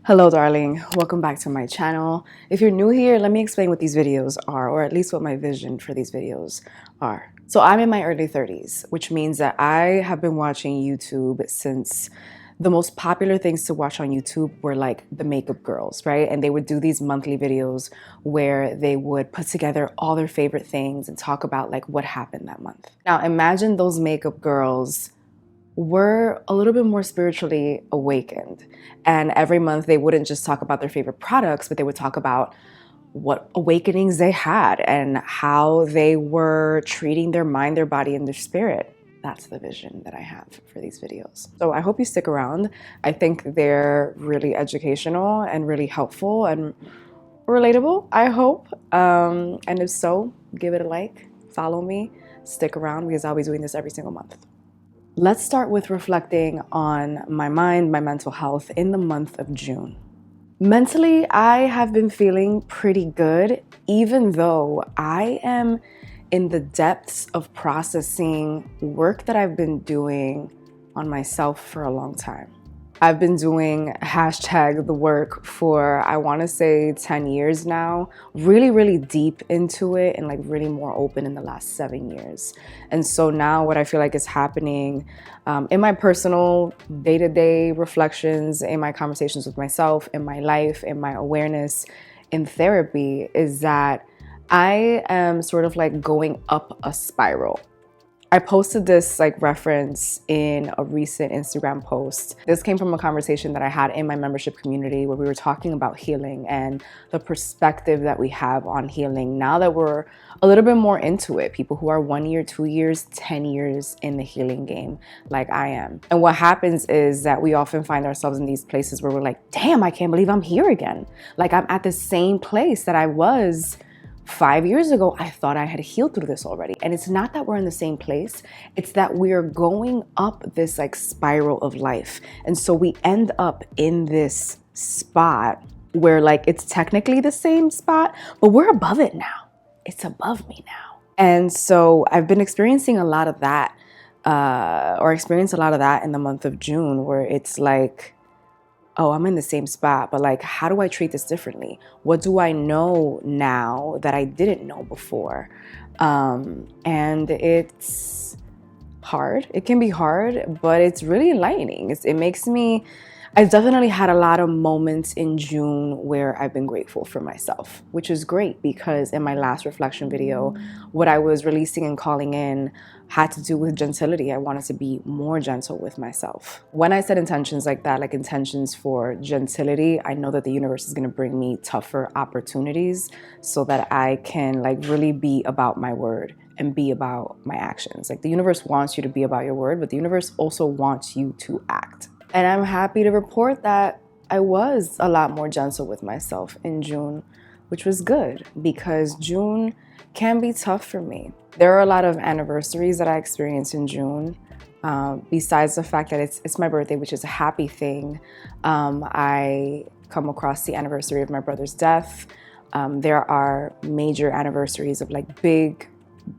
Hello darling, welcome back to my channel. If you're new here, let me explain what these videos are, or at least what my vision for these videos are. So I'm in my early 30s, which means that I have been watching YouTube since the most popular things to watch on YouTube were like the makeup girls, right? And they would do these monthly videos where they would put together all their favorite things and talk about like what happened that month. Now imagine those makeup girls were a little bit more spiritually awakened. And every month they wouldn't just talk about their favorite products, but they would talk about what awakenings they had and how they were treating their mind, their body, and their spirit. That's the vision that I have for these videos. So I hope you stick around. I think they're really educational and really helpful and relatable, I hope. And if so, give it a like, follow me, stick around because I'll be doing this every single month. Let's start with reflecting on my mind, my mental health in the month of June. Mentally, I have been feeling pretty good, even though I am in the depths of processing work that I've been doing on myself for a long time. I've been doing hashtag the work for, I want to say 10 years now, really deep into it and like really more open in the last 7 years. And so now what I feel like is happening in my personal day-to-day reflections, in my conversations with myself, in my life, in my awareness, in therapy, is that I am sort of like going up a spiral. I posted this like reference in a recent Instagram post. This came from a conversation that I had in my membership community where we were talking about healing and the perspective that we have on healing now that we're a little bit more into it. People who are 1 year, 2 years, 10 years in the healing game like I am. And what happens is that we often find ourselves in these places where we're like, damn, I can't believe I'm here again. Like I'm at the same place that I was 5 years ago. I thought I had healed through this already. And it's not that we're in the same place. It's that we're going up this like spiral of life. And so we end up in this spot where like it's technically the same spot, but we're above it now. It's above me now. And so I've been experiencing a lot of that, experienced a lot of that in the month of June, where it's like, oh, I'm in the same spot, but like, how do I treat this differently? What do I know now that I didn't know before? And it's hard. It can be hard, but it's really enlightening. It makes me, I've definitely had a lot of moments in June where I've been grateful for myself, which is great because in my last reflection video, what I was releasing and calling in had to do with gentility. I wanted to be more gentle with myself. When I set intentions like that, like intentions for gentility, I know that the universe is going to bring me tougher opportunities so that I can like really be about my word and be about my actions. Like the universe wants you to be about your word, but the universe also wants you to act. And I'm happy to report that I was a lot more gentle with myself in June, which was good because June can be tough for me. There are a lot of anniversaries that I experienced in June. Besides the fact that it's my birthday, which is a happy thing, I come across the anniversary of my brother's death. There are major anniversaries of like big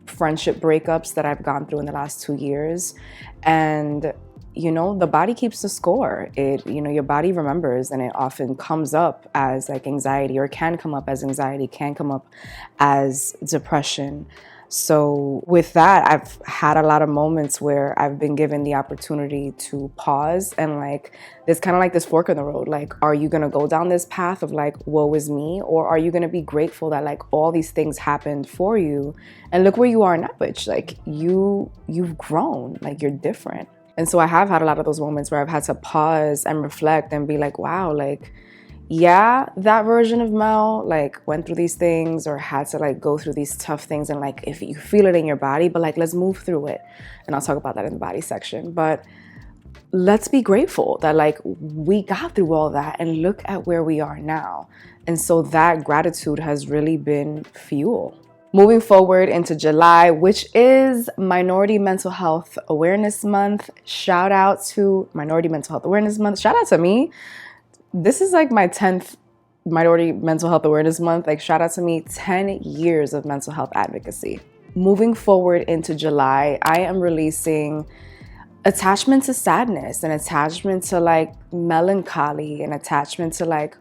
friendship breakups that I've gone through in the last 2 years. And you know, the body keeps the score. Your body remembers, and it often comes up as like anxiety, or can come up as anxiety, can come up as depression. So with that, I've had a lot of moments where I've been given the opportunity to pause and like, there's kind of like this fork in the road. Like, are you going to go down this path of like, woe is me? Or are you going to be grateful that like all these things happened for you? And look where you are now, bitch. Like you've grown, like you're different. And so I have had a lot of those moments where I've had to pause and reflect and be like, wow, like, yeah, that version of Mel like went through these things or had to like go through these tough things. And like, if you feel it in your body, but like, let's move through it. And I'll talk about that in the body section. But let's be grateful that like we got through all that and look at where we are now. And so that gratitude has really been fuel. Moving forward into July, which is Minority Mental Health Awareness Month. Shout out to Minority Mental Health Awareness Month. Shout out to me. This is like my 10th Minority Mental Health Awareness Month. Like shout out to me, 10 years of mental health advocacy. Moving forward into July, I am releasing attachment to sadness, an attachment to like melancholy, an attachment to like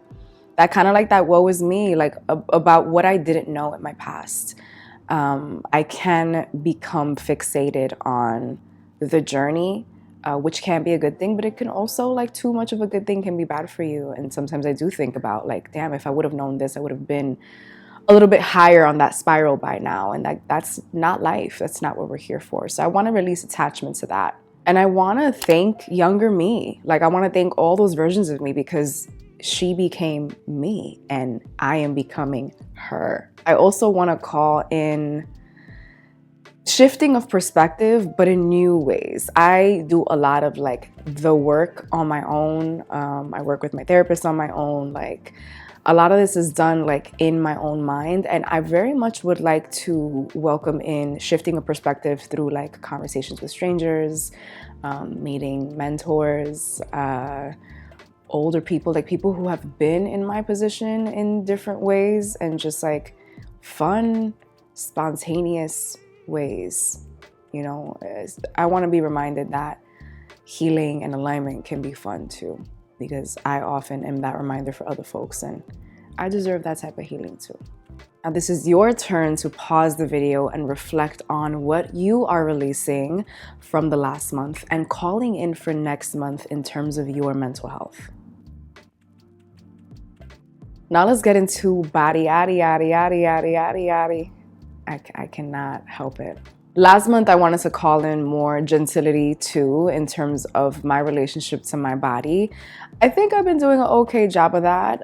that kind of like that woe is me, like about what I didn't know in my past. I can become fixated on the journey, which can be a good thing, but it can also, like, too much of a good thing can be bad for you. And sometimes I do think about like, damn, if I would have known this, I would have been a little bit higher on that spiral by now. And that's not life. That's not what we're here for. So I want to release attachment to that. And I want to thank younger me. Like, I want to thank all those versions of me, because she became me and I am becoming her. I also want to call in shifting of perspective, but in new ways. I do a lot of like the work on my own. I work with my therapist on my own. Like, a lot of this is done like in my own mind, and I very much would like to welcome in shifting of perspective through like conversations with strangers, meeting mentors, older people, like people who have been in my position in different ways, and just like fun, spontaneous ways. You know, I want to be reminded that healing and alignment can be fun too, because I often am that reminder for other folks, and I deserve that type of healing too. Now, this is your turn to pause the video and reflect on what you are releasing from the last month and calling in for next month in terms of your mental health. Now let's get into body, yaddy, yaddy, yaddy, yaddy, yaddy, yaddy. I cannot help it. Last month, I wanted to call in more gentility too, in terms of my relationship to my body. I think I've been doing an okay job of that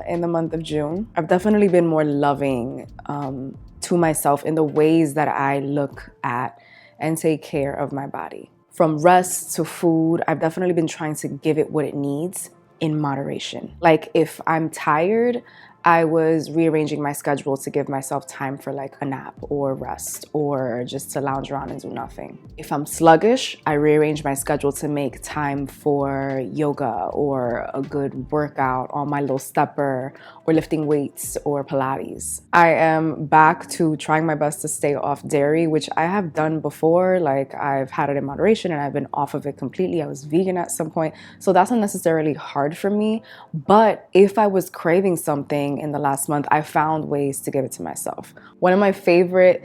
in the month of June. I've definitely been more loving to myself in the ways that I look at and take care of my body. From rest to food, I've definitely been trying to give it what it needs in moderation. Like, if I'm tired, I was rearranging my schedule to give myself time for like a nap or rest, or just to lounge around and do nothing. If I'm sluggish, I rearrange my schedule to make time for yoga or a good workout on my little stepper, or lifting weights or Pilates. I am back to trying my best to stay off dairy, which I have done before. Like, I've had it in moderation and I've been off of it completely. I was vegan at some point, so that's not necessarily hard for me. But if I was craving something in the last month, I found ways to give it to myself. One of my favorite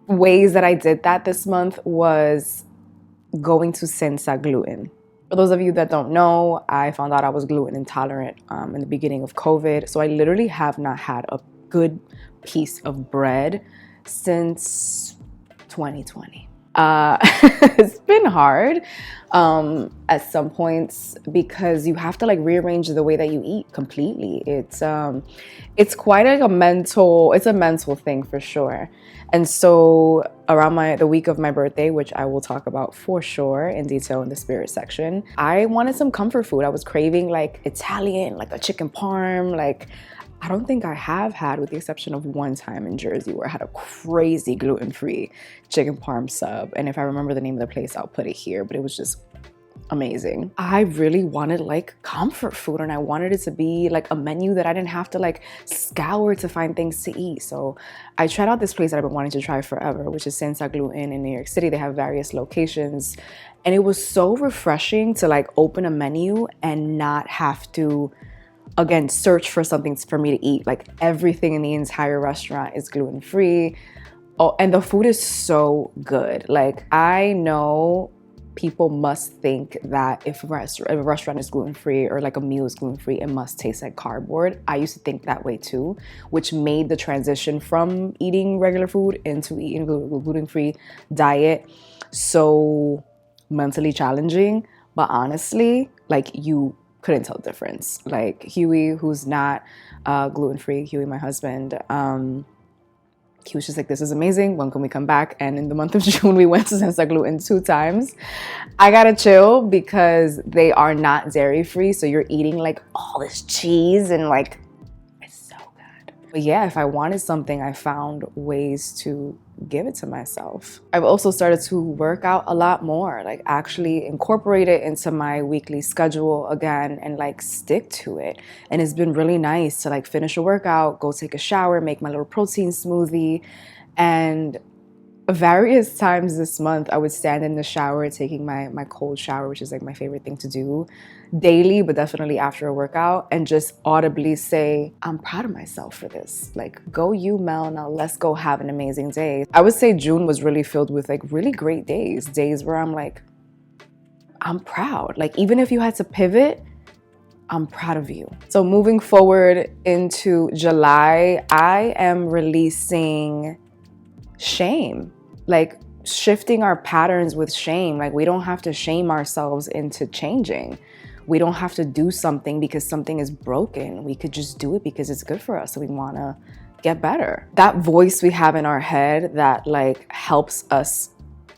ways that I did that this month was going to Senza Gluten. For those of you that don't know, I found out I was gluten intolerant in the beginning of COVID. So I literally have not had a good piece of bread since 2020. It's been hard at some points, because you have to like rearrange the way that you eat completely. It's quite like a mental thing for sure. And so around the week of my birthday, which I will talk about for sure in detail in the spirit section, I wanted some comfort food. I was craving like Italian, like a chicken parm. Like, I don't think I have had, with the exception of one time in Jersey where I had a crazy gluten-free chicken parm sub. And if I remember the name of the place, I'll put it here, but it was just amazing. I really wanted like comfort food, and I wanted it to be like a menu that I didn't have to like scour to find things to eat. So I tried out this place that I've been wanting to try forever, which is Senza Gluten in New York City. They have various locations, and it was so refreshing to like open a menu and not have to, again, search for something for me to eat. Like, everything in the entire restaurant is gluten-free. Oh, and the food is so good. Like, I know people must think that if a restaurant is gluten-free, or like a meal is gluten-free, it must taste like cardboard. I used to think that way too, which made the transition from eating regular food into eating gluten-free diet so mentally challenging. But honestly, like, you couldn't tell the difference. Like, Huey, who's not gluten-free, Huey, my husband, he was just like, this is amazing, when can we come back? And in the month of June, we went to Senza Gluten 2 times. I gotta chill, because they are not dairy-free, so you're eating like all this cheese, and like, it's so good. But yeah, if I wanted something, I found ways to give it to myself. I've also started to work out a lot more, like actually incorporate it into my weekly schedule again, and like stick to it. And it's been really nice to like finish a workout, go take a shower, make my little protein smoothie, and various times this month, I would stand in the shower taking my cold shower, which is like my favorite thing to do daily, but definitely after a workout, and just audibly say, I'm proud of myself for this. Like, go you, Mel. Now let's go have an amazing day. I would say June was really filled with like really great days where I'm like, I'm proud. Like, even if you had to pivot, I'm proud of you. So moving forward into July, I am releasing shame, like shifting our patterns with shame. Like, we don't have to shame ourselves into changing. We don't have to do something because something is broken. We could just do it because it's good for us. So we want to get better. That voice we have in our head that like helps us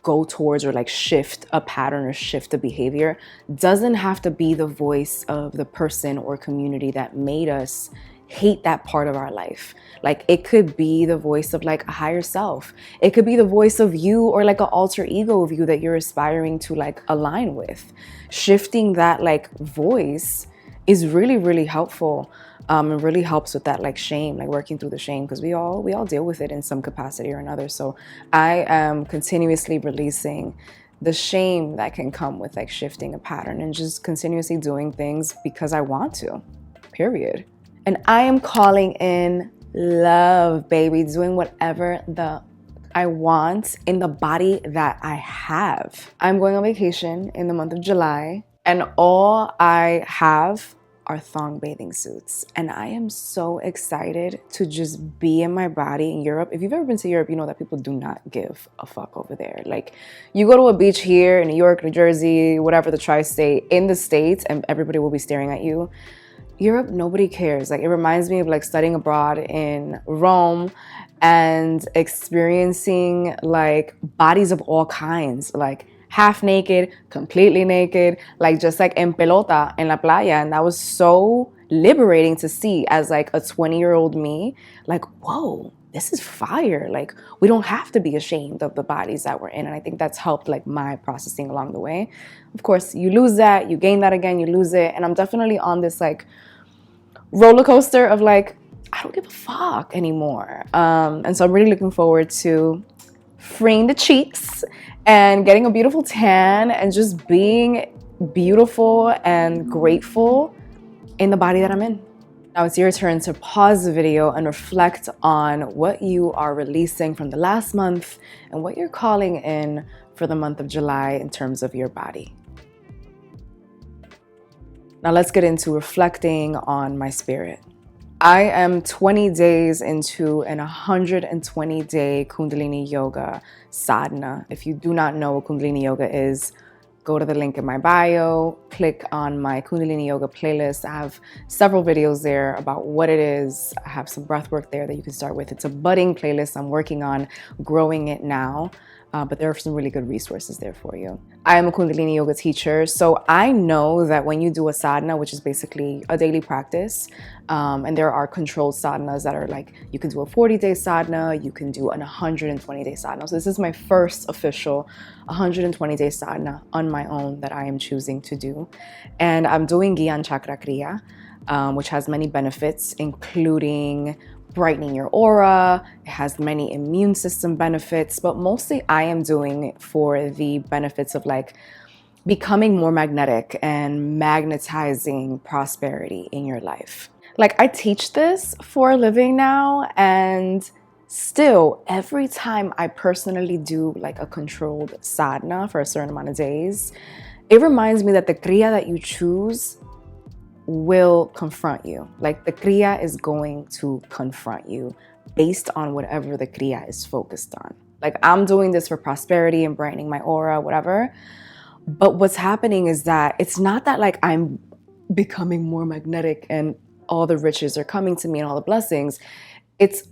go towards or like shift a pattern or shift a behavior doesn't have to be the voice of the person or community that made us hate that part of our life. Like, it could be the voice of like a higher self. It could be the voice of you or like an alter ego of you that you're aspiring to like align with. Shifting that like voice is really, really helpful. It really helps with that like shame, like working through the shame, because we all deal with it in some capacity or another. So I am continuously releasing the shame that can come with like shifting a pattern and just continuously doing things because I want to, period. And I am calling in love, baby, doing whatever I want in the body that I have. I'm going on vacation in the month of July, and all I have are thong bathing suits. And I am so excited to just be in my body in Europe. If you've ever been to Europe, you know that people do not give a fuck over there. Like, you go to a beach here in New York, New Jersey, whatever the tri-state, in the States, and everybody will be staring at you. Europe, nobody cares. Like, it reminds me of like studying abroad in Rome and experiencing like bodies of all kinds, like half naked, completely naked, like just like en pelota en la playa. And that was so liberating to see as like a 20-year-old me, like, whoa, this is fire. Like, we don't have to be ashamed of the bodies that we're in. And I think that's helped like my processing along the way. Of course, you lose that, you gain that again, you lose it. And I'm definitely on this like roller coaster of like, I don't give a fuck anymore. And so I'm really looking forward to freeing the cheeks and getting a beautiful tan and just being beautiful and grateful in the body that I'm in. Now it's your turn to pause the video and reflect on what you are releasing from the last month and what you're calling in for the month of July in terms of your body. Now let's get into reflecting on my spirit. I am 20 days into an 120-day Kundalini Yoga sadhana. If you do not know what Kundalini Yoga is, go to the link in my bio, click on my Kundalini Yoga playlist. I have several videos there about what it is. I have some breath work there that you can start with. It's a budding playlist. I'm working on growing it now. But there are some really good resources there for you. I am a Kundalini Yoga teacher, so I know that when you do a sadhana, which is basically a daily practice, and there are controlled sadhanas that are like, you can do a 40-day sadhana, you can do an 120-day sadhana. So this is my first official 120-day sadhana on my own that I am choosing to do. And I'm doing Gyan Chakra Kriya, which has many benefits, including brightening your aura. It has many immune system benefits, but mostly I am doing it for the benefits of like becoming more magnetic and magnetizing prosperity in your life. Like, I teach this for a living now, and still every time I personally do like a controlled sadhana for a certain amount of days, it reminds me that the kriya that you choose will confront you. Like, the kriya is going to confront you based on whatever the kriya is focused on. Like, I'm doing this for prosperity and brightening my aura, whatever. But what's happening is that it's not that like I'm becoming more magnetic and all the riches are coming to me and all the blessings. It's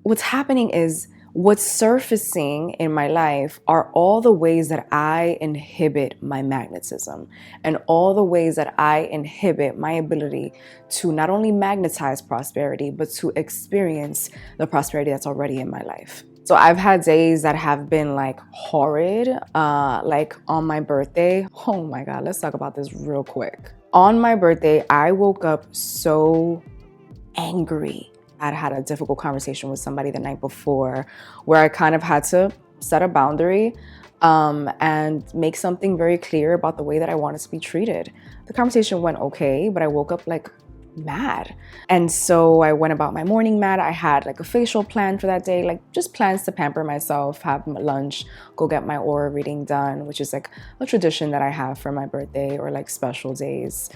what's happening is what's surfacing in my life are all the ways that I inhibit my magnetism and all the ways that I inhibit my ability to not only magnetize prosperity, but to experience the prosperity that's already in my life. So I've had days that have been like horrid, like on my birthday. Oh my God, let's talk about this real quick. On my birthday, I woke up so angry. I'd had a difficult conversation with somebody the night before where I kind of had to set a boundary and make something very clear about the way that I wanted to be treated. The conversation went okay, but I woke up like mad. And so I went about my morning mad. I had like a facial plan for that day, like just plans to pamper myself, have lunch, go get my aura reading done, which is like a tradition that I have for my birthday or like special days.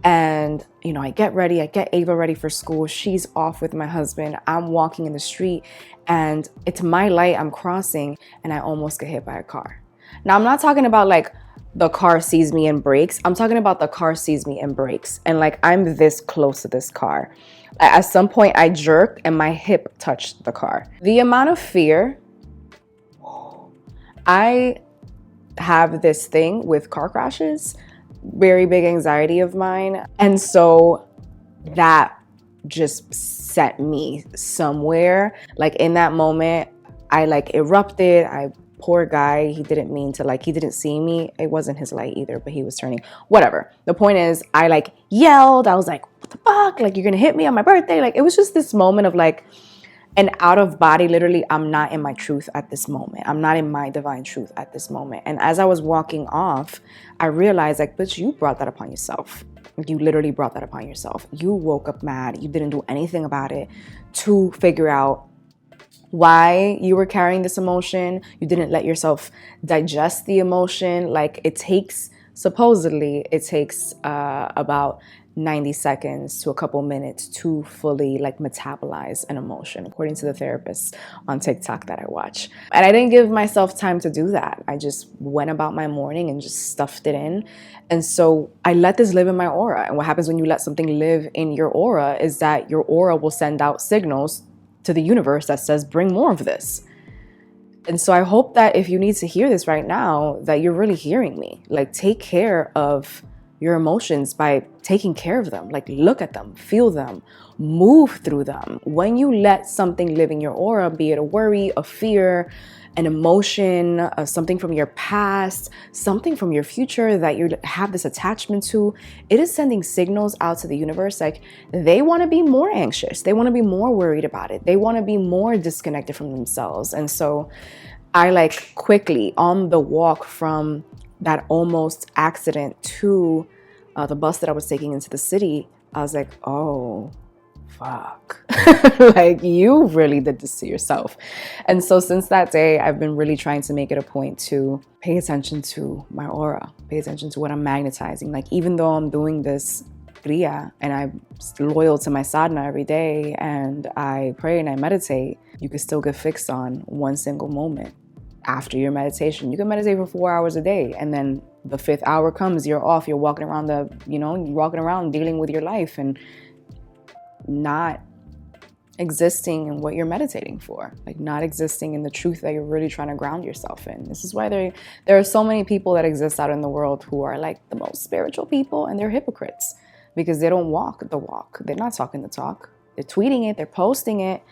And, you know, I get ready, I get Ava ready for school. She's off with my husband. I'm walking in the street and it's my light I'm crossing and I almost get hit by a car. Now, I'm not talking about like the car sees me and brakes. I'm talking about the car sees me and brakes. And like, I'm this close to this car. At some point I jerked and my hip touched the car. The amount of fear, I have this thing with car crashes, very big anxiety of mine. And so that just set me somewhere. Like in that moment, I like erupted. Poor guy, he didn't mean to, like, he didn't see me. It wasn't his light either, but he was turning, whatever. The point is, I like yelled. I was like, what the fuck? Like, you're gonna hit me on my birthday? Like, it was just this moment of like an out of body. Literally, I'm not in my truth at this moment. I'm not in my divine truth at this moment. And as I was walking off, I realized like, bitch, you brought that upon yourself. You literally brought that upon yourself. You woke up mad. You didn't do anything about it to figure out why you were carrying this emotion. You didn't let yourself digest the emotion. Like supposedly it takes about 90 seconds to a couple minutes to fully like metabolize an emotion, according to the therapist on TikTok that I watch. And I didn't give myself time to do that. I just went about my morning and just stuffed it in. And so I let this live in my aura. And what happens when you let something live in your aura is that your aura will send out signals to the universe that says, bring more of this. And so I hope that if you need to hear this right now, that you're really hearing me. Like, take care of your emotions by taking care of them. Like, look at them, feel them, move through them. When you let something live in your aura, be it a worry, a fear, an emotion, something from your past, something from your future that you have this attachment to, it is sending signals out to the universe. Like, they want to be more anxious. They want to be more worried about it. They want to be more disconnected from themselves. And so I like quickly on the walk from that almost accident to the bus that I was taking into the city, I was like, oh, fuck. Like, you really did this to yourself. And so since that day, I've been really trying to make it a point to pay attention to my aura, pay attention to what I'm magnetizing. Like, even though I'm doing this kriya and I'm loyal to my sadhana every day and I pray and I meditate, you can still get fixed on one single moment. After your meditation, you can meditate for 4 hours a day, and then the 5th hour comes, you're off, you're walking around you're walking around dealing with your life and not existing in what you're meditating for, like not existing in the truth that you're really trying to ground yourself in. This is why there are so many people that exist out in the world who are like the most spiritual people, and they're hypocrites because they don't walk the walk. They're not talking the talk. They're tweeting it, they're posting it,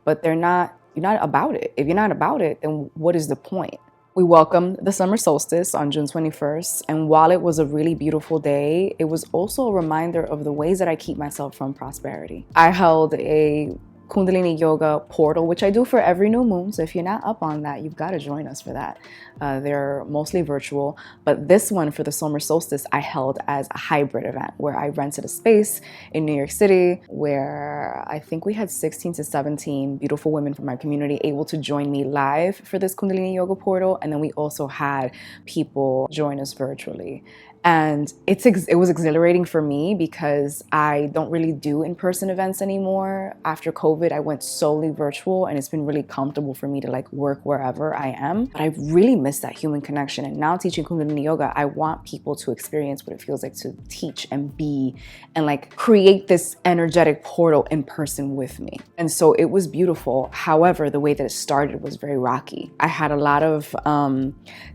but you're not about it. If you're not about it, then what is the point? We welcomed the summer solstice on June 21st, and while it was a really beautiful day, it was also a reminder of the ways that I keep myself from prosperity. I held a Kundalini Yoga portal, which I do for every new moon. So if you're not up on that, you've got to join us for that. They're mostly virtual, but this one for the summer solstice, I held as a hybrid event where I rented a space in New York City where I think we had 16 to 17 beautiful women from my community able to join me live for this Kundalini Yoga portal. And then we also had people join us virtually. And it was exhilarating for me because I don't really do in-person events anymore. After COVID, I went solely virtual, and it's been really comfortable for me to like work wherever I am. But I really miss that human connection. And now teaching Kundalini Yoga, I want people to experience what it feels like to teach and be and like create this energetic portal in person with me. And so it was beautiful. However, the way that it started was very rocky. I had a lot of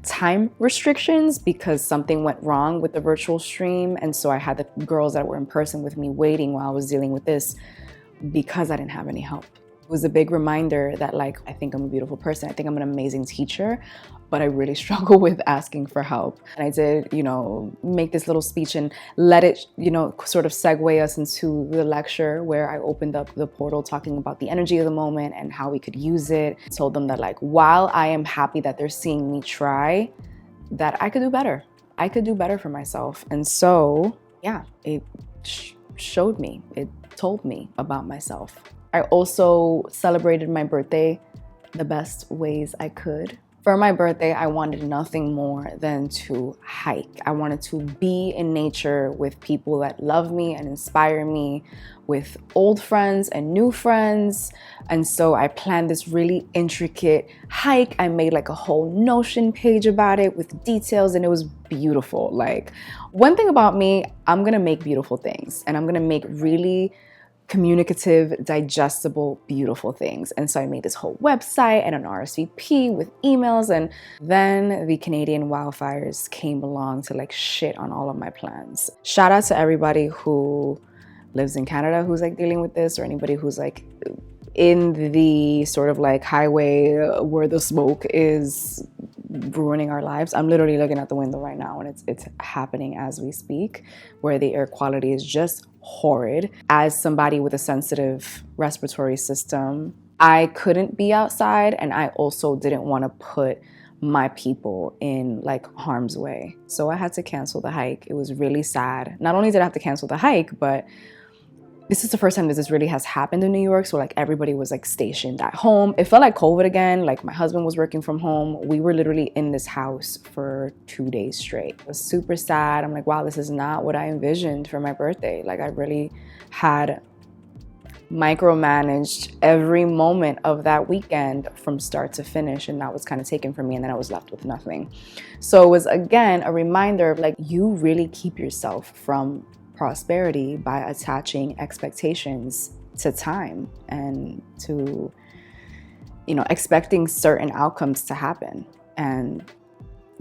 time restrictions because something went wrong with the virtual stream, and so I had the girls that were in person with me waiting while I was dealing with this because I didn't have any help. It was a big reminder that like, I think I'm a beautiful person. I think I'm an amazing teacher, but I really struggle with asking for help. And I did, make this little speech and let it, sort of segue us into the lecture where I opened up the portal talking about the energy of the moment and how we could use it. I told them that like, while I am happy that they're seeing me try, that I could do better. I could do better for myself. And so, yeah, it showed me, it told me about myself. I also celebrated my birthday the best ways I could. For my birthday, I wanted nothing more than to hike. I wanted to be in nature with people that love me and inspire me, with old friends and new friends. And so I planned this really intricate hike. I made like a whole Notion page about it with details, and it was beautiful. Like, one thing about me, I'm gonna make beautiful things, and I'm gonna make really communicative, digestible, beautiful things. And so I made this whole website and an RSVP with emails, and then the Canadian wildfires came along to like shit on all of my plans. Shout out to everybody who lives in Canada who's like dealing with this, or anybody who's like in the sort of like highway where the smoke is ruining our lives. I'm literally looking out the window right now, and it's happening as we speak, where the air quality is just horrid. As somebody with a sensitive respiratory system, I couldn't be outside, and I also didn't want to put my people in like harm's way. So I had to cancel the hike. It was really sad. Not only did I have to cancel the hike, but this is the first time that this really has happened in New York. So like everybody was like stationed at home. It felt like COVID again. Like my husband was working from home. We were literally in this house for 2 days straight. It was super sad. I'm like, wow, this is not what I envisioned for my birthday. Like I really had micromanaged every moment of that weekend from start to finish, and that was kind of taken from me, and then I was left with nothing. So it was again a reminder of like, you really keep yourself from prosperity by attaching expectations to time and to, expecting certain outcomes to happen. And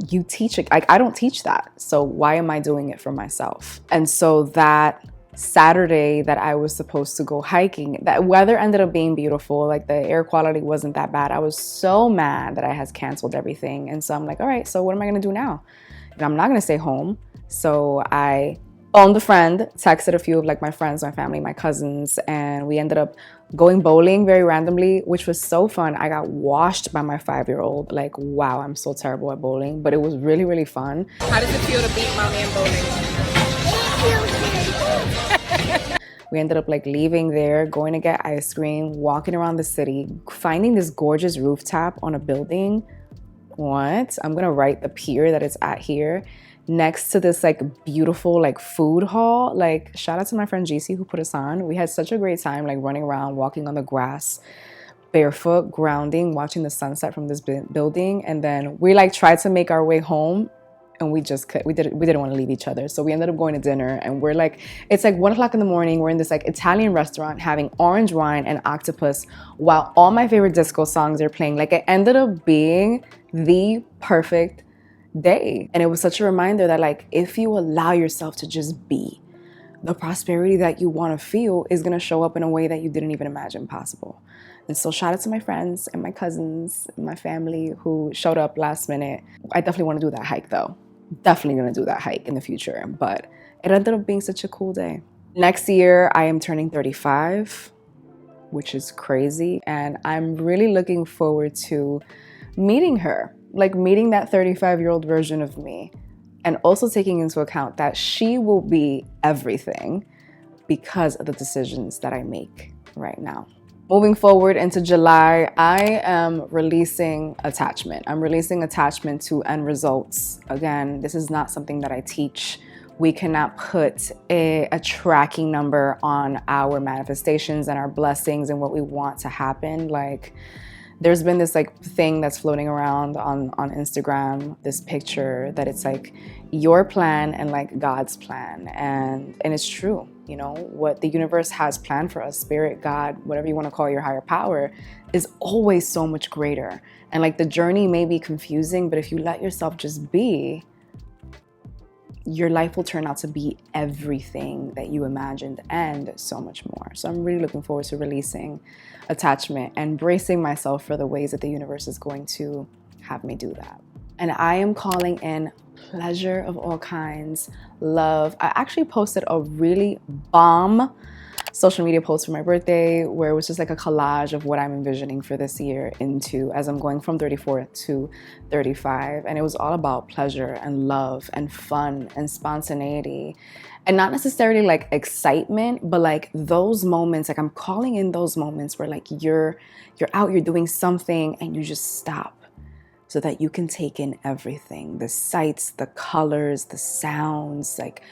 you teach it. I don't teach that. So why am I doing it for myself? And so that Saturday that I was supposed to go hiking, that weather ended up being beautiful. Like the air quality wasn't that bad. I was so mad that I had canceled everything. And so I'm like, all right, so what am I going to do now? And I'm not going to stay home. So I phoned a friend, texted a few of like my friends, my family, my cousins, and we ended up going bowling very randomly, which was so fun. I got washed by my 5-year-old. Like, wow, I'm so terrible at bowling, but it was really, really fun. How does it feel to beat mommy in bowling? We ended up like leaving there, going to get ice cream, walking around the city, finding this gorgeous rooftop on a building. What? I'm gonna write the pier that it's at here, next to this like beautiful like food hall. Like, shout out to my friend GC who put us on. We had such a great time, like running around, walking on the grass, barefoot, grounding, watching the sunset from this building. And then we like tried to make our way home, and we didn't want to leave each other. So we ended up going to dinner, and we're like, it's like 1 o'clock in the morning. We're in this like Italian restaurant having orange wine and octopus while all my favorite disco songs are playing. Like, it ended up being the perfect day. And it was such a reminder that like, if you allow yourself to just be, the prosperity that you want to feel is going to show up in a way that you didn't even imagine possible. And so shout out to my friends and my cousins and my family who showed up last minute. I definitely want to do that hike though. Definitely going to do that hike in the future, but it ended up being such a cool day. Next year, I am turning 35, which is crazy. And I'm really looking forward to meeting her, like meeting that 35-year-old version of me, and also taking into account that she will be everything because of the decisions that I make right now. Moving forward into July, I am releasing attachment. I'm releasing attachment to end results. Again, this is not something that I teach. We cannot put a tracking number on our manifestations and our blessings and what we want to happen. Like, there's been this like thing that's floating around on Instagram, this picture that it's like your plan and like God's plan. And it's true, what the universe has planned for us, spirit, God, whatever you want to call your higher power, is always so much greater. And like the journey may be confusing, but if you let yourself just be, your life will turn out to be everything that you imagined and so much more. So I'm really looking forward to releasing attachment and bracing myself for the ways that the universe is going to have me do that. And I am calling in pleasure of all kinds, love. I actually posted a really bomb social media post for my birthday where it was just like a collage of what I'm envisioning for this year into as I'm going from 34 to 35. And it was all about pleasure and love and fun and spontaneity, and not necessarily like excitement, but like those moments, like I'm calling in those moments where like you're out, you're doing something and you just stop so that you can take in everything, the sights, the colors, the sounds, like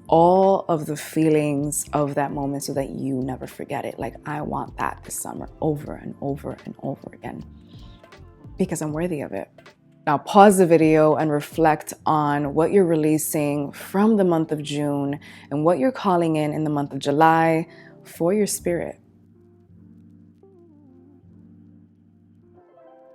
all of the feelings of that moment so that you never forget it. Like I want that this summer over and over and over again because I'm worthy of it. Now pause the video and reflect on what you're releasing from the month of June and what you're calling in the month of July for your spirit.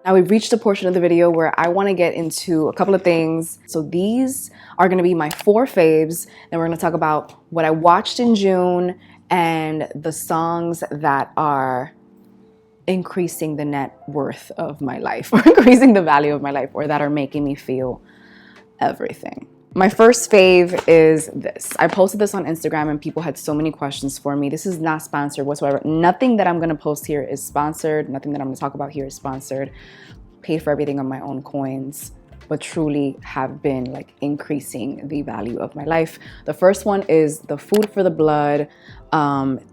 Now we've reached a portion of the video where I want to get into a couple of things. So these are going to be my 4 faves, and we're going to talk about what I watched in June and the songs that are increasing the net worth of my life or increasing the value of my life, or that are making me feel everything. My first fave is this. I posted this on Instagram and people had so many questions for me. This is not sponsored whatsoever. Nothing that I'm going to post here is sponsored. Nothing that I'm going to talk about here is sponsored. Paid for everything on my own coins, but truly have been like increasing the value of my life. The first one is the Food for the Blood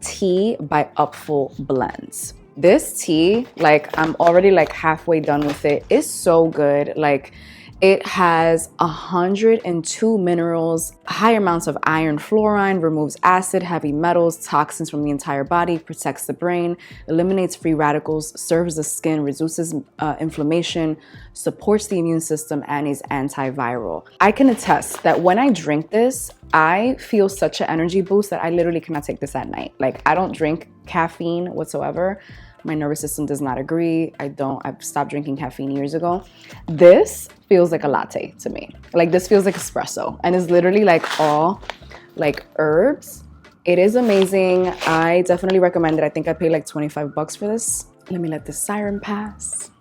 tea by Upful Blends. This tea, like I'm already like halfway done with it. It's so good. Like it has 102 minerals, high amounts of iron, fluorine, removes acid, heavy metals, toxins from the entire body, protects the brain, eliminates free radicals, serves the skin, reduces inflammation, supports the immune system, and is antiviral. I can attest that when I drink this, I feel such an energy boost that I literally cannot take this at night. Like I don't drink caffeine whatsoever. My nervous system does not agree. I've stopped drinking caffeine years ago. This feels like a latte to me. Like this feels like espresso, and it's literally like all like herbs. It is amazing. I definitely recommend it. I think I paid like 25 bucks for this. Let me let this siren pass.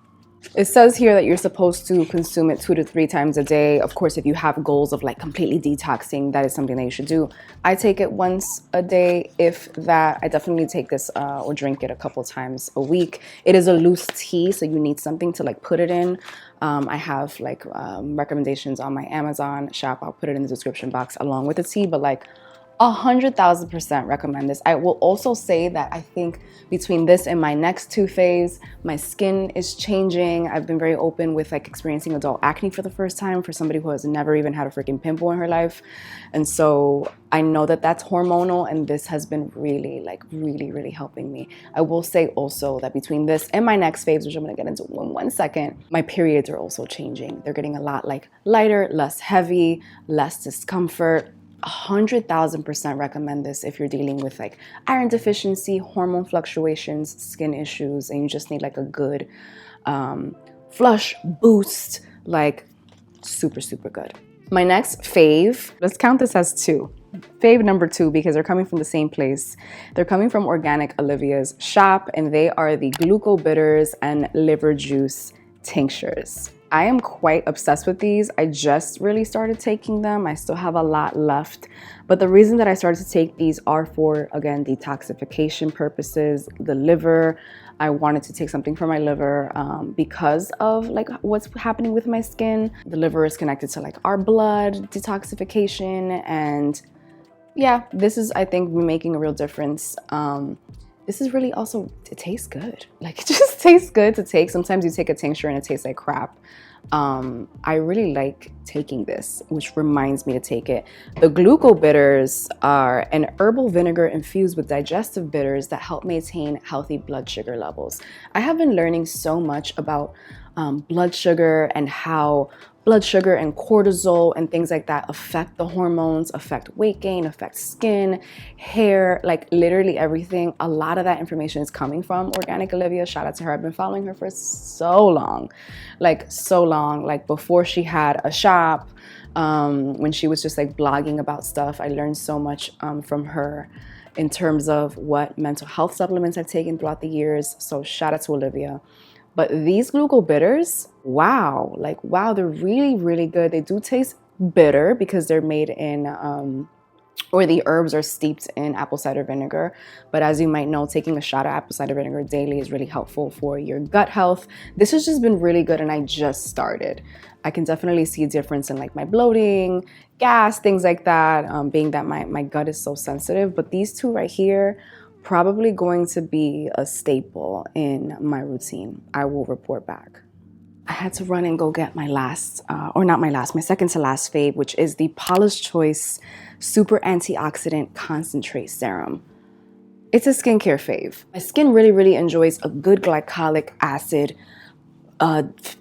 It says here that you're supposed to consume it 2 to 3 times a day. Of course, if you have goals of like completely detoxing, that is something that you should do. I take it once a day, if that. I definitely take this or drink it a couple times a week. It is a loose tea, so you need something to like put it in. I have like recommendations on my Amazon shop. I'll put it in the description box along with the tea, but like 100,000% recommend this. I will also say that I think between this and my next 2 faves, my skin is changing. I've been very open with like experiencing adult acne for the first time for somebody who has never even had a freaking pimple in her life. And so I know that that's hormonal, and this has been really helping me. I will say also that between this and my next faves, which I'm gonna get into in 1 second, my periods are also changing. They're getting a lot like lighter, less heavy, less discomfort. 100,000% recommend this if you're dealing with like iron deficiency, hormone fluctuations, skin issues, and you just need like a good flush boost. Like super good. My next fave, let's count this as 2. Fave number 2, because they're coming from the same place. They're coming from Organic Olivia's shop, and they are the gluco bitters and liver juice tinctures. I am quite obsessed with these. I just really started taking them. I still have a lot left. But the reason that I started to take these are for, again, detoxification purposes. The liver, I wanted to take something for my liver because of like what's happening with my skin. The liver is connected to like our blood detoxification. And yeah, this is, I think, making a real difference. This is really also, it tastes good. Like it just tastes good to take. Sometimes you take a tincture and it tastes like crap. I really like taking this, which reminds me to take it. The gluco bitters are an herbal vinegar infused with digestive bitters that help maintain healthy blood sugar levels. I have been learning so much about blood sugar and how blood sugar and cortisol and things like that affect the hormones, affect weight gain, affect skin, hair, like literally everything. A lot of that information is coming from Organic Olivia. Shout out to her. I've been following her for so long, like before she had a shop, when she was just like blogging about stuff. I learned so much from her in terms of what mental health supplements I've taken throughout the years. So shout out to Olivia. But these glucose bitters, wow, like wow, they're really, really good. They do taste bitter because they're made in or the herbs are steeped in apple cider vinegar. But as you might know, taking a shot of apple cider vinegar daily is really helpful for your gut health. This has just been really good, and I just started. I can definitely see a difference in like my bloating, gas, things like that, being that my gut is so sensitive. But these two right here, probably going to be a staple in my routine. I will report back. I had to run and go get my last, or not my last, my second to last fave, which is the Paula's Choice Super Antioxidant Concentrate Serum. It's a skincare fave. My skin really, really enjoys a good glycolic acid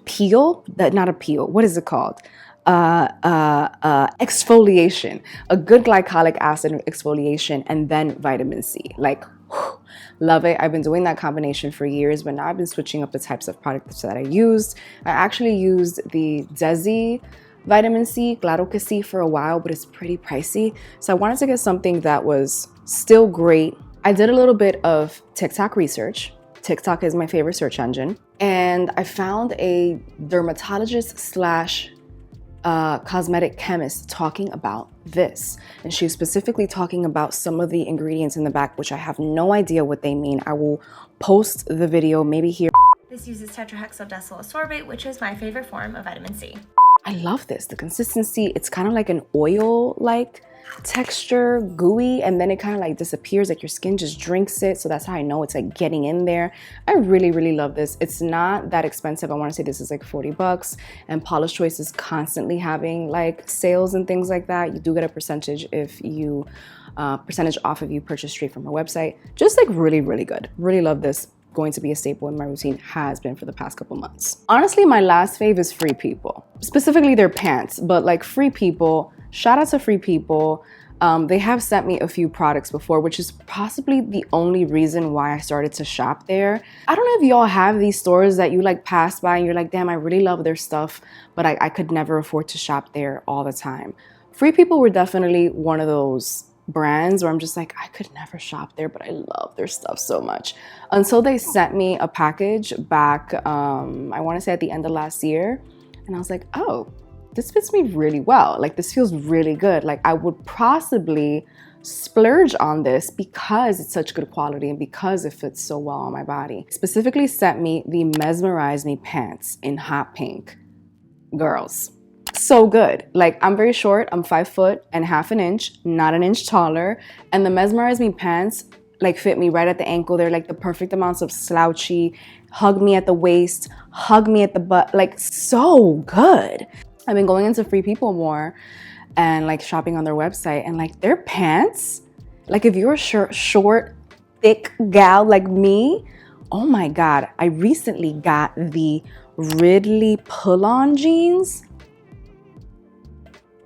peel, not a peel, what is it called? Exfoliation, a good glycolic acid exfoliation, and then vitamin C. Like, whew, love it. I've been doing that combination for years, but now I've been switching up the types of products that I used. I actually used the Desi vitamin C, Claro que sí, for a while, but it's pretty pricey. So I wanted to get something that was still great. I did a little bit of TikTok research. TikTok is my favorite search engine. And I found a dermatologist slash cosmetic chemist talking about this. And she was specifically talking about some of the ingredients in the back, which I have no idea what they mean. I will post the video maybe here. This uses tetrahexyldecyl ascorbate, which is my favorite form of vitamin C. I love this. The consistency, it's kind of like an oil-like texture, gooey, and then it kind of like disappears, like your skin just drinks it. So that's how I know it's like getting in there. I really, really love this. It's not that expensive. I want to say this is like 40 bucks, and Paula's Choice is constantly having like sales and things like that. You do get a percentage if you percentage off if you purchase straight from her website. Just like really, really good. Really love this. Going to be a staple in my routine, has been for the past couple months. Honestly, my last fave is Free People, specifically their pants, but like Free People, shout out to Free People. They have sent me a few products before, which is possibly the only reason why I started to shop there. I don't know if y'all have these stores that you like pass by and you're like, damn, I really love their stuff, but I could never afford to shop there all the time. Free People were definitely one of those brands where I'm just like, I could never shop there, but I love their stuff so much. Until they sent me a package back, I want to say at the end of last year, and I was like, oh, this fits me really well. Like, this feels really good. Like, I would possibly splurge on this because it's such good quality and because it fits so well on my body. Specifically sent me the Mesmerize Me pants in hot pink. Girls, so good. Like, I'm very short. I'm 5'1.5 inches, not an inch taller. And the Mesmerize Me pants like fit me right at the ankle. They're like the perfect amounts of slouchy, hug me at the waist, hug me at the butt. Like, so good. I've been going into Free People more and like shopping on their website, and like their pants, like if you're a short, thick gal like me, oh my God. I recently got the Ridley pull-on jeans.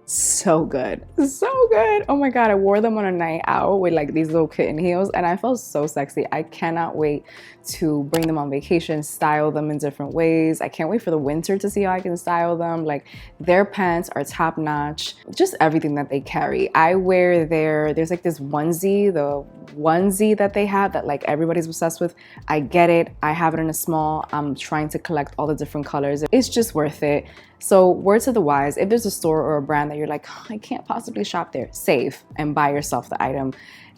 So good, so good. Oh my God, I wore them on a night out with like these little kitten heels and I felt so sexy. I cannot wait to bring them on vacation, style them in different ways. I can't wait for the winter to see how I can style them. Like, their pants are top notch, just everything that they carry. I wear there's like this onesie, the onesie that they have that like everybody's obsessed with. I get it. I have it in a small. I'm trying to collect all the different colors. It's just worth it. So word to the wise, if there's a store or a brand that you're like, oh, I can't possibly shop there, save and buy yourself the item.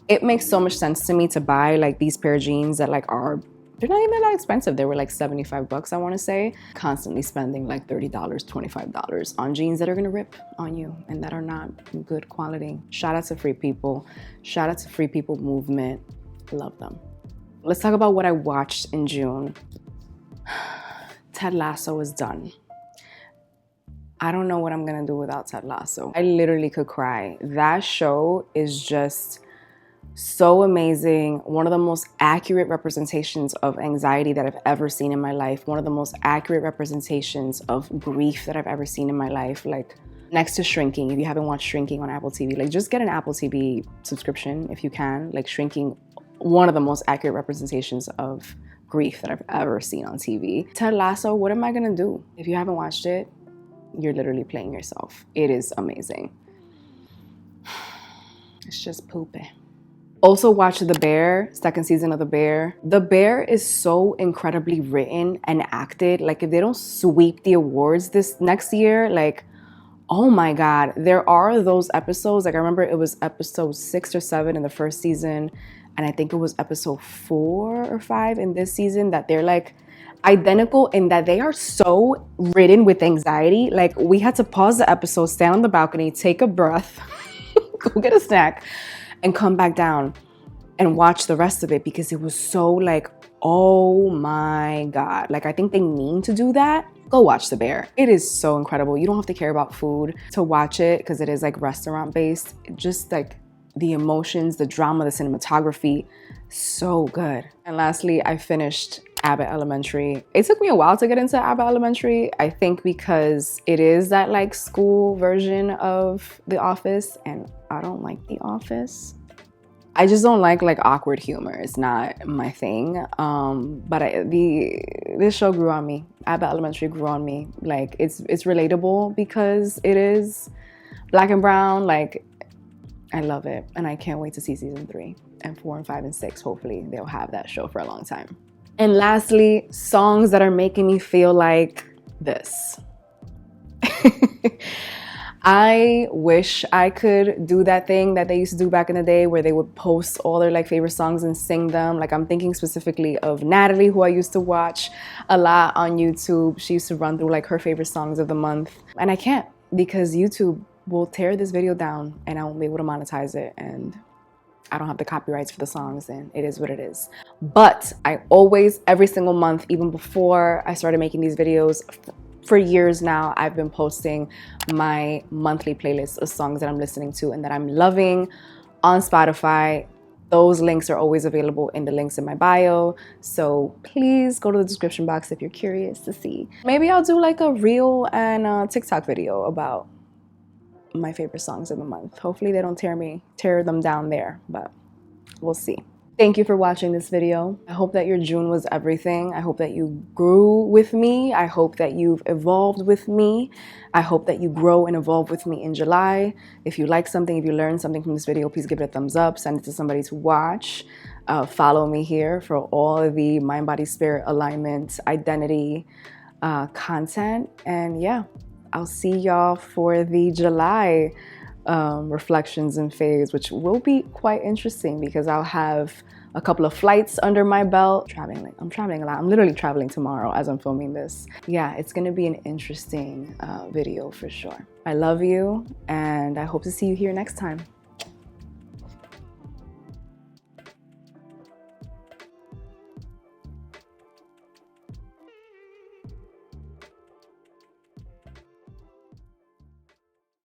It makes so much sense to me to buy like these pair of jeans that like they're not even that expensive. They were like 75 bucks, I want to say. Constantly spending like $30, $25 on jeans that are going to rip on you and that are not good quality. Shout out to Free People. Shout out to Free People movement. Love them. Let's talk about what I watched in June. Ted Lasso is done. I don't know what I'm gonna do without Ted Lasso. I literally could cry. That show is just so amazing. One of the most accurate representations of anxiety that I've ever seen in my life. One of the most accurate representations of grief that I've ever seen in my life. Like, next to Shrinking, if you haven't watched Shrinking on Apple TV, like just get an Apple TV subscription if you can. Like, Shrinking, one of the most accurate representations of grief that I've ever seen on TV. Ted Lasso, what am I gonna do? If you haven't watched it, you're literally playing yourself. It is amazing. It's just poopy. Also watch The Bear, second season of The Bear. The Bear is so incredibly written and acted. Like if they don't sweep the awards this next year, like, oh my God, there are those episodes. Like I remember it was episode 6 or 7 in the first season. And I think it was episode 4 or 5 in this season that they're like identical in that they are so ridden with anxiety. Like we had to pause the episode, stand on the balcony, take a breath, go get a snack, and come back down and watch the rest of it because it was so like, oh my God. Like I think they mean to do that. Go watch The Bear. It is so incredible. You don't have to care about food to watch it because it is like restaurant based. Just like the emotions, the drama, the cinematography, so good. And lastly, I finished Abbott Elementary. It took me a while to get into Abbott Elementary, I think because it is that like school version of The Office, and I don't like The Office. I just don't like awkward humor. It's not my thing. But this show grew on me. Abbott Elementary grew on me. Like it's relatable because it is black and brown. Like I love it, and I can't wait to see season 3 and 4 and 5 and 6. Hopefully they'll have that show for a long time. And lastly, songs that are making me feel like this. I wish I could do that thing that they used to do back in the day where they would post all their like favorite songs and sing them. Like I'm thinking specifically of Natalie, who I used to watch a lot on YouTube. She used to run through like her favorite songs of the month. And I can't because YouTube will tear this video down and I won't be able to monetize it. And I don't have the copyrights for the songs, and it is what it is. But I always, every single month, even before I started making these videos, for years now, I've been posting my monthly playlist of songs that I'm listening to and that I'm loving on Spotify. Those links are always available in the links in my bio. So please go to the description box if you're curious to see. Maybe I'll do like a reel and a TikTok video about my favorite songs of the month. Hopefully they don't tear them down there, but we'll see. Thank you for watching this video. I hope that your June was everything. I hope that you grew with me. I hope that you've evolved with me. I hope that you grow and evolve with me in July. If you like something, if you learned something from this video, please give it a thumbs up, send it to somebody to watch. Follow me here for all of the mind, body, spirit, alignment, identity content. And yeah, I'll see y'all for the July reflections and faves, which will be quite interesting because I'll have a couple of flights under my belt. I'm traveling a lot. I'm literally traveling tomorrow as I'm filming this. Yeah, it's gonna be an interesting video for sure. I love you and I hope to see you here next time.